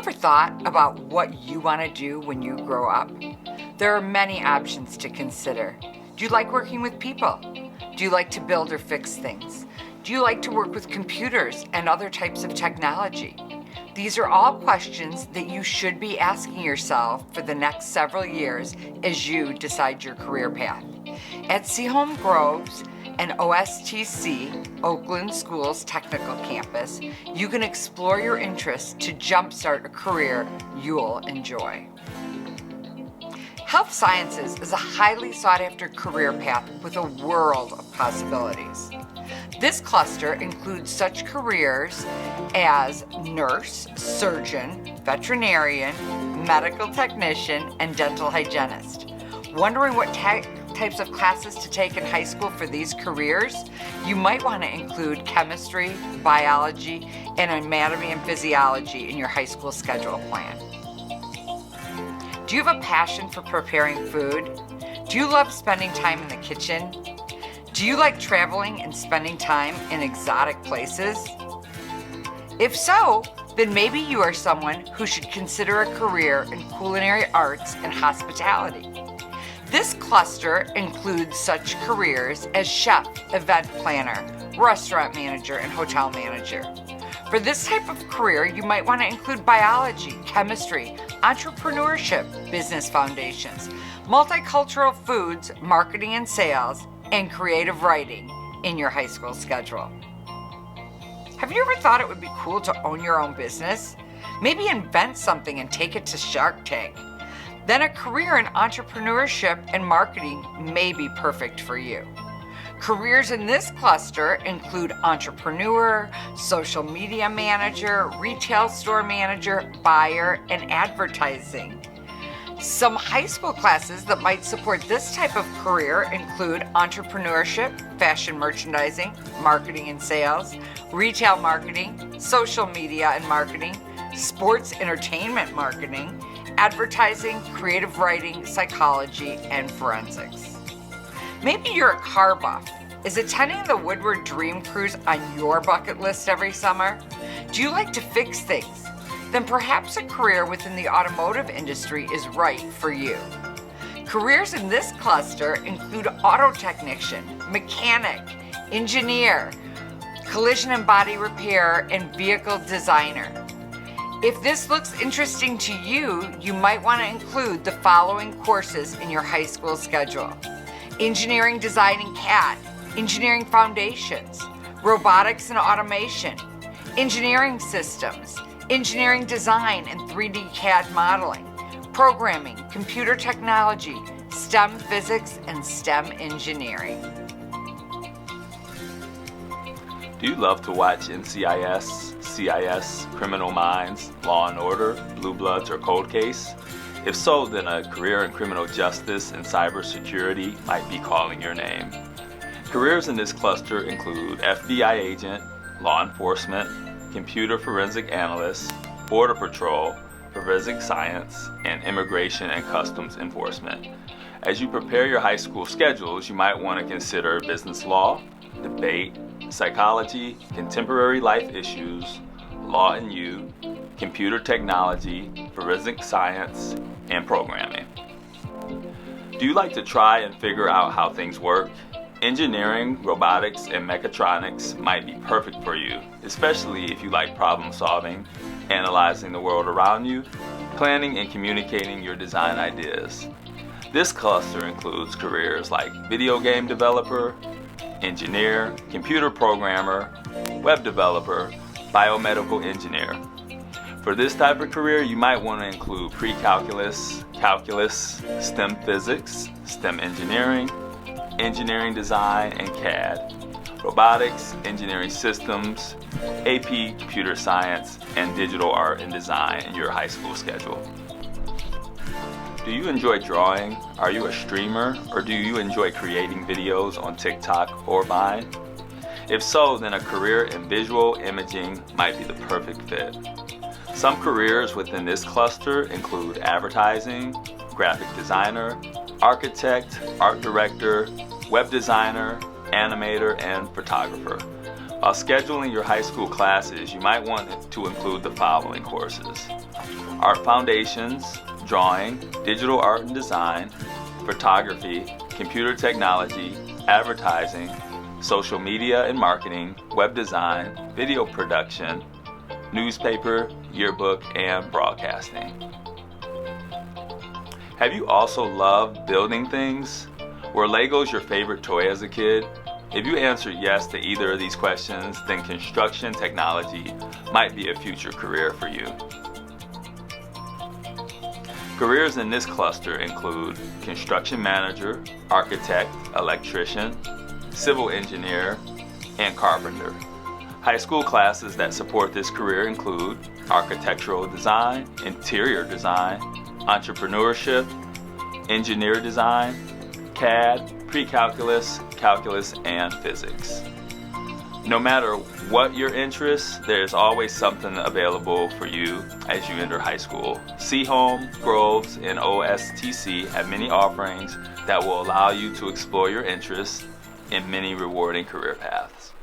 ever thought about what you want to do when you grow up? There are many options to consider. Do you like working with people? Do you like to build or fix things? Do you like to work with computers and other types of technology? These are all questions that you should be asking yourself for the next several years as you decide your career path. At Seaholm Groves and OSTC, Oakland Schools Technical Campus, you can explore your interests to jumpstart a career you'll enjoy. Health Sciences is a highly sought-after career path with a world of possibilities. This cluster includes such careers as nurse, surgeon, veterinarian, medical technician, and dental hygienist. Wondering what types of classes to take in high school for these careers? You might want to include chemistry, biology, and anatomy and physiology in your high school schedule plan. Do you have a passion for preparing food? Do you love spending time in the kitchen? Do you like traveling and spending time in exotic places? If so, then maybe you are someone who should consider a career in culinary arts and hospitality. This cluster includes such careers as chef, event planner, restaurant manager, and hotel manager. For this type of career, you might want to include biology, chemistry, entrepreneurship, business foundations, multicultural foods, marketing and sales, and creative writing in your high school schedule. Have you ever thought it would be cool to own your own business? Maybe invent something and take it to Shark Tank. Then a career in entrepreneurship and marketing may be perfect for you. Careers in this cluster include entrepreneur, social media manager, retail store manager, buyer, and advertising. Some high school classes that might support this type of career include entrepreneurship, fashion merchandising, marketing and sales, retail marketing, social media and marketing, sports entertainment marketing, advertising, creative writing, psychology, and forensics. Maybe you're a car buff. Is attending the Woodward Dream Cruise on your bucket list every summer? Do you like to fix things? Then perhaps a career within the automotive industry is right for you. Careers in this cluster include auto technician, mechanic, engineer, collision and body repair, and vehicle designer. If this looks interesting to you, you might want to include the following courses in your high school schedule: engineering design and CAD, engineering foundations, robotics and automation, engineering systems, engineering design and 3D CAD modeling, programming, computer technology, STEM physics, and STEM engineering. Do you love to watch NCIS, CIS, Criminal Minds, Law and Order, Blue Bloods, or Cold Case? If so, then a career in criminal justice and cybersecurity might be calling your name. Careers in this cluster include FBI agent, law enforcement, computer forensic analyst, border patrol, forensic science, and immigration and customs enforcement. As you prepare your high school schedules, you might want to consider business law, debate, psychology, contemporary life issues, law and you, computer technology, forensic science, and programming. Do you like to try and figure out how things work? Engineering, robotics, and mechatronics might be perfect for you, especially if you like problem solving, analyzing the world around you, planning and communicating your design ideas. This cluster includes careers like video game developer, engineer, computer programmer, web developer, biomedical engineer. For this type of career, you might want to include pre-calculus, calculus, STEM physics, STEM engineering, engineering design and CAD, robotics, engineering systems, AP computer science, and digital art and design in your high school schedule. Do you enjoy drawing? Are you a streamer? Or do you enjoy creating videos on TikTok or Vine? If so, then a career in visual imaging might be the perfect fit. Some careers within this cluster include advertising, graphic designer, architect, art director, web designer, animator, and photographer. While scheduling your high school classes, you might want to include the following courses: Art Foundations, Drawing, Digital Art and Design, Photography, Computer Technology, Advertising, Social Media and Marketing, Web Design, Video Production, Newspaper, Yearbook, and Broadcasting. Have you also loved building things? Were Legos your favorite toy as a kid? If you answered yes to either of these questions, then construction technology might be a future career for you. Careers in this cluster include construction manager, architect, electrician, civil engineer, and carpenter. High school classes that support this career include architectural design, interior design, entrepreneurship, engineer design, CAD, pre-calculus, calculus, and physics. No matter what your interests, there's always something available for you as you enter high school. Seaholm, Groves, and OSTC have many offerings that will allow you to explore your interests in many rewarding career paths.